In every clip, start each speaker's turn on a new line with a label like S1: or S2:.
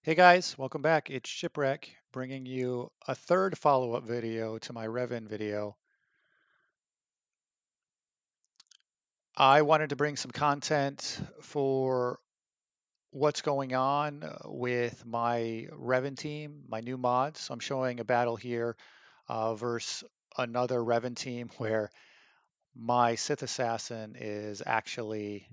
S1: Hey guys, welcome back. It's Shipwreck bringing you a third follow-up video to my Revan video. I wanted to bring some content for what's going on with my Revan team, my new mods. So I'm showing a battle here versus another Revan team where my Sith Assassin is actually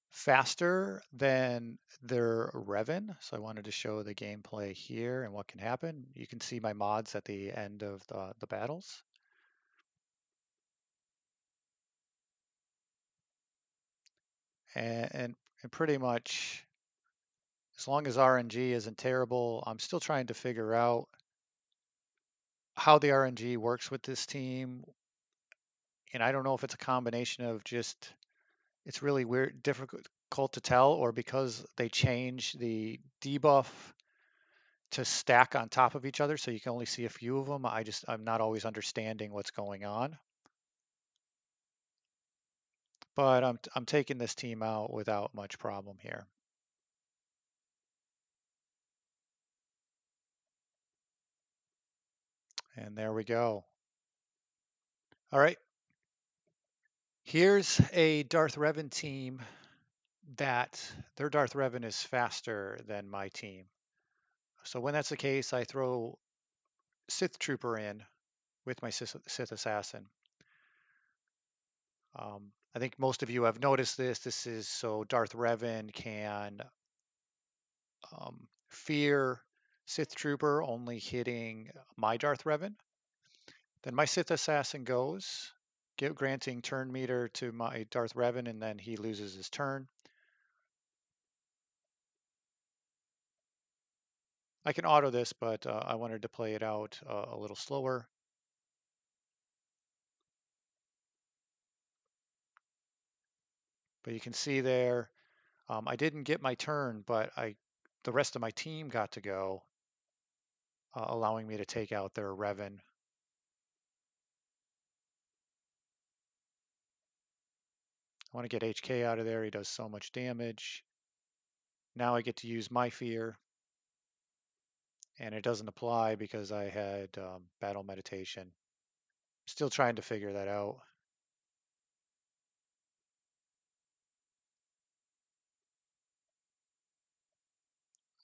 S1: faster than their Revan. So I wanted to show the gameplay here and what can happen. You can see my mods at the end of the battles. And pretty much as long as RNG isn't terrible, I'm still trying to figure out how the RNG works with this team. And I don't know if it's a combination of just it's really weird, difficult to tell, or because they change the debuff to stack on top of each other so you can only see a few of them. I'm not always understanding what's going on. But I'm taking this team out without much problem here. And there we go. All right. Here's a Darth Revan team that their Darth Revan is faster than my team. So when that's the case, I throw Sith Trooper in with my Sith Assassin. I think most of you have noticed this. This is so Darth Revan can fear Sith Trooper only hitting my Darth Revan. Then my Sith Assassin goes, granting turn meter to my Darth Revan, and then he loses his turn. I can auto this, but I wanted to play it out a little slower. But you can see there, I didn't get my turn, but the rest of my team got to go, allowing me to take out their Revan. I want to get HK out of there. He does so much damage. Now I get to use my fear, and it doesn't apply because I had battle meditation. Still trying to figure that out.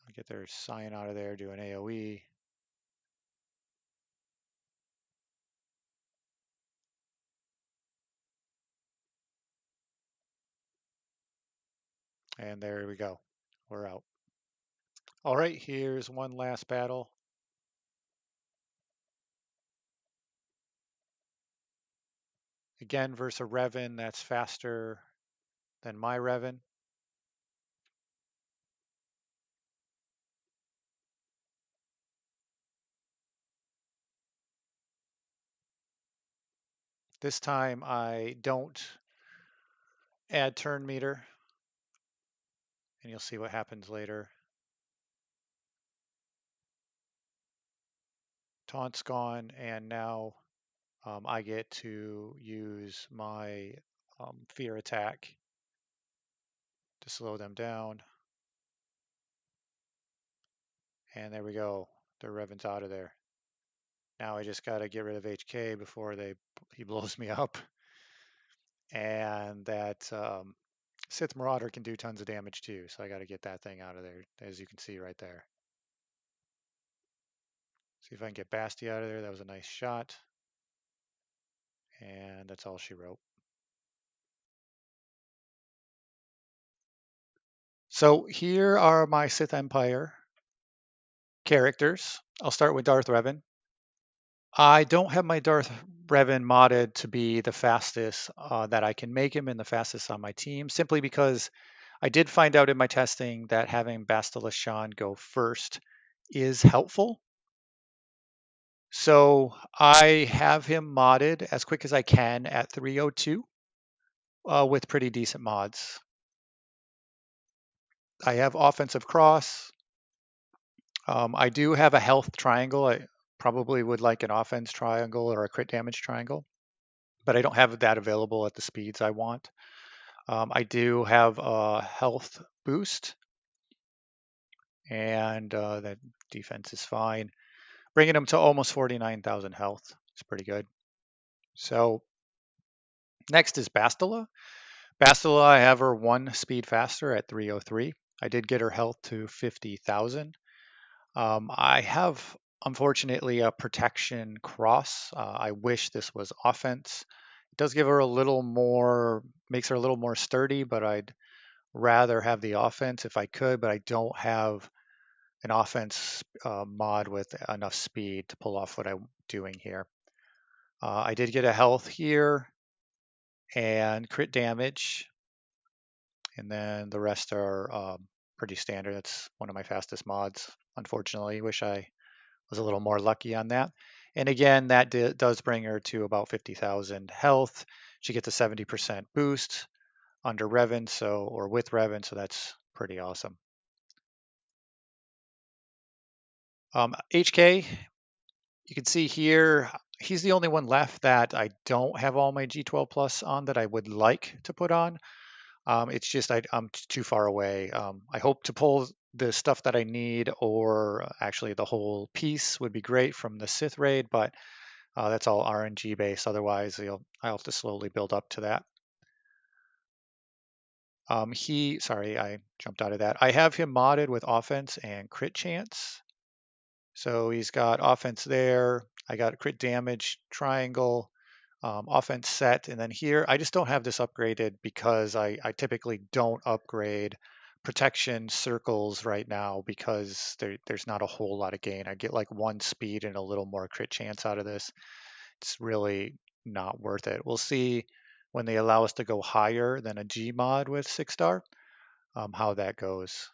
S1: I get their Scion out of there, do an AoE. And there we go. We're out. All right, here's one last battle. Again, versus a Revan that's faster than my Revan. This time I don't add turn meter, and you'll see what happens later. Taunt's gone, and now I get to use my fear attack to slow them down. And there we go. Their Revan's out of there. Now I just got to get rid of HK before he blows me up. And that Sith Marauder can do tons of damage too, so I got to get that thing out of there, as you can see right there. See if I can get Basti out of there. That was a nice shot. And that's all she wrote. So here are my Sith Empire characters. I'll start with Darth Revan. I don't have my Darth Revan modded to be the fastest that I can make him and the fastest on my team, simply because I did find out in my testing that having Bastila Shan go first is helpful. So I have him modded as quick as I can at 302 with pretty decent mods. I have offensive cross. I do have a health triangle. I probably would like an offense triangle or a crit damage triangle, but I don't have that available at the speeds I want. I do have a health boost. and that defense is fine. Bringing him to almost 49,000 health. It's pretty good. So next is Bastila. Bastila, I have her 1 speed faster at 303. I did get her health to 50,000. I have, unfortunately, a protection cross. I wish this was offense. It does give her a little more, makes her a little more sturdy, but I'd rather have the offense if I could, but I don't have an offense mod with enough speed to pull off what I'm doing here. I did get a health here and crit damage, and then the rest are pretty standard. That's one of my fastest mods, unfortunately. Wish I was a little more lucky on that. And again, that does bring her to about 50,000 health. She gets a 70% boost under Revan, or with Revan, so that's pretty awesome. HK, you can see here, he's the only one left that I don't have all my G12 Plus on that I would like to put on. It's just I'm too far away. I hope to pull the stuff that I need, or actually the whole piece would be great from the Sith raid, but that's all RNG based. Otherwise, I'll have to slowly build up to that. Sorry, I jumped out of that. I have him modded with offense and crit chance. So he's got offense there. I got crit damage, triangle, offense set. And then here, I just don't have this upgraded because I typically don't upgrade protection circles right now because there's not a whole lot of gain. I get like 1 speed and a little more crit chance out of this. It's really not worth it. We'll see when they allow us to go higher than a G mod with 6-star, how that goes.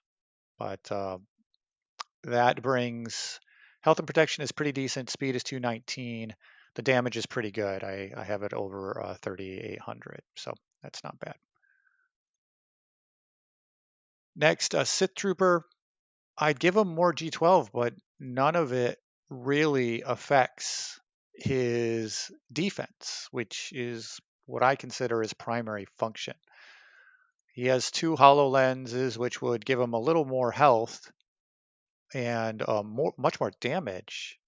S1: But that brings health and protection is pretty decent. Speed is 219. The damage is pretty good. I have it over 3,800, so that's not bad. Next, Sith Trooper. I'd give him more G12, but none of it really affects his defense, which is what I consider his primary function. He has 2 hollow lenses, which would give him a little more health and much more damage,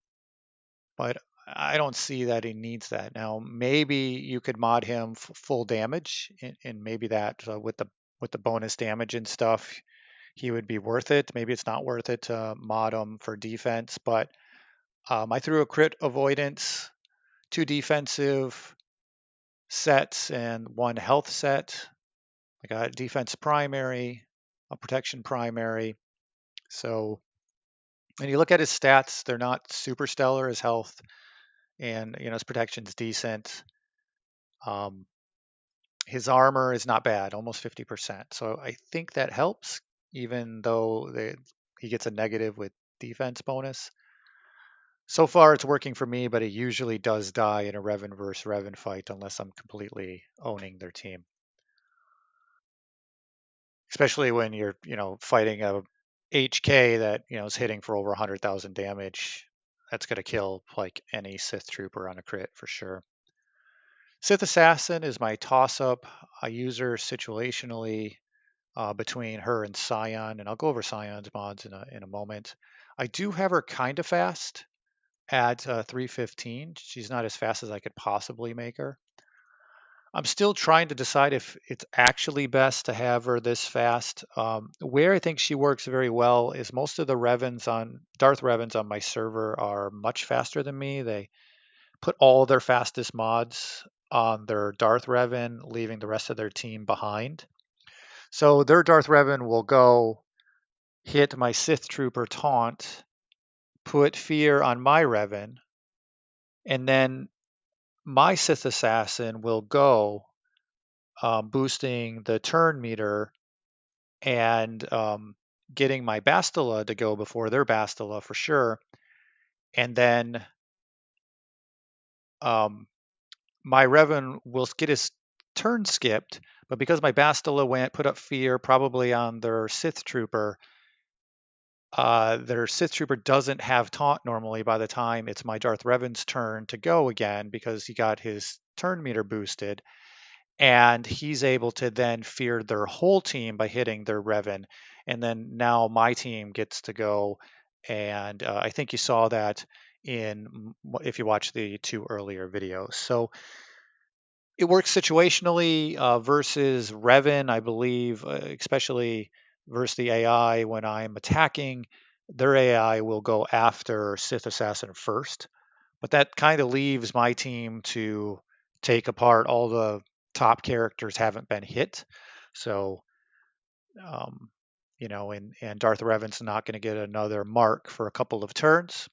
S1: but I don't see that he needs that. Now, maybe you could mod him full damage, and maybe that with the bonus damage and stuff, he would be worth it. Maybe it's not worth it to mod him for defense, but I threw a crit avoidance, 2 defensive sets, and 1 health set. I got defense primary, a protection primary. So, and you look at his stats, they're not super stellar. His health and his protection's decent. His armor is not bad, almost 50%. So I think that helps, even though he gets a negative with defense bonus. So far, it's working for me, but it usually does die in a Revan versus Revan fight unless I'm completely owning their team. Especially when you're, fighting a HK that, is hitting for over 100,000 damage. That's going to kill like any Sith trooper on a crit for sure. Sith Assassin is my toss-up. I use her situationally between her and Scion, and I'll go over Scion's mods in a moment. I do have her kind of fast at 315. She's not as fast as I could possibly make her. I'm still trying to decide if it's actually best to have her this fast. Where I think she works very well is most of the Darth Revans on my server are much faster than me. They put all their fastest mods on their Darth Revan, leaving the rest of their team behind. So their Darth Revan will go hit my Sith Trooper taunt, put fear on my Revan, and then my Sith Assassin will go boosting the turn meter and getting my Bastila to go before their Bastila for sure. And then my Revan will get his turn skipped, but because my Bastila put up fear probably on their Sith Trooper, their Sith Trooper doesn't have taunt normally by the time it's my Darth Revan's turn to go again because he got his turn meter boosted. And he's able to then fear their whole team by hitting their Revan. and then now my team gets to go. And I think you saw that in if you watch the two earlier videos. So it works situationally versus Revan, I believe, especially versus the AI when I'm attacking. Their AI will go after Sith Assassin first, but that kind of leaves my team to take apart all the top characters haven't been hit. So, um, and Darth Revan's not going to get another mark for a couple of turns.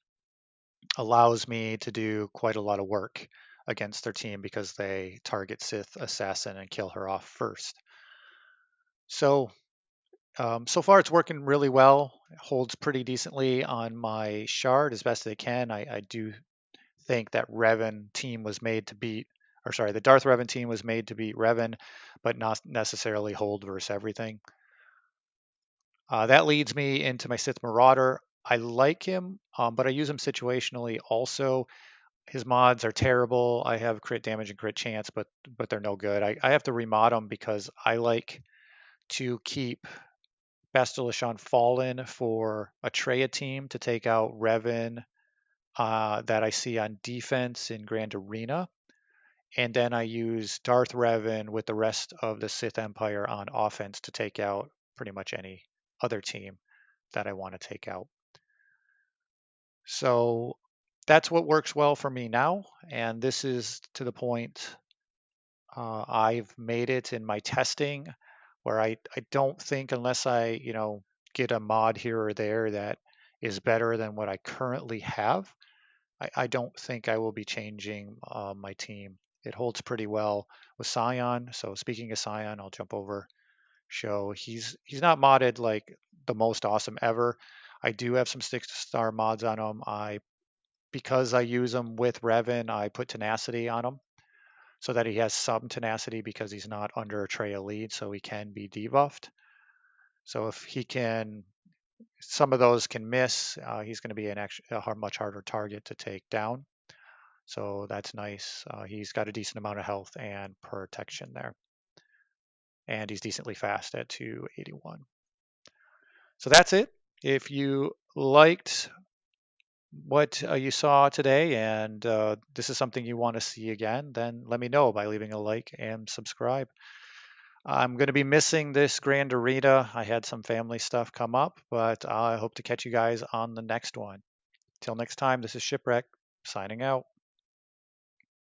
S1: Allows me to do quite a lot of work against their team because they target Sith Assassin and kill her off first. So, so far it's working really well. It holds pretty decently on my shard as best they can. I do think that Revan team was made to beat, or sorry, the Darth Revan team was made to beat Revan, but not necessarily hold versus everything. That leads me into my Sith Marauder. I like him, but I use him situationally also. His mods are terrible. I have crit damage and crit chance, but they're no good. I have to remod them because I like to keep Bastila Fallen for a Traya team to take out Revan that I see on defense in Grand Arena. And then I use Darth Revan with the rest of the Sith Empire on offense to take out pretty much any other team that I want to take out. So that's what works well for me now. And this is to the point I've made it in my testing where I don't think unless I, get a mod here or there that is better than what I currently have, I don't think I will be changing my team. It holds pretty well with Scion. So speaking of Scion, I'll jump over. Show he's not modded like the most awesome ever. I do have some 6-star mods on him. Because I use him with Revan, I put tenacity on him so that he has some tenacity because he's not under a Traya lead, so he can be debuffed. So if he can, some of those can miss. He's going to be a much harder target to take down. So that's nice. He's got a decent amount of health and protection there. And he's decently fast at 281. So that's it. If you liked what you saw today and this is something you want to see again, then let me know by leaving a like and subscribe. I'm going to be missing this Grand Arena. I had some family stuff come up, but I hope to catch you guys on the next one. Till next time, this is Shipwreck signing out.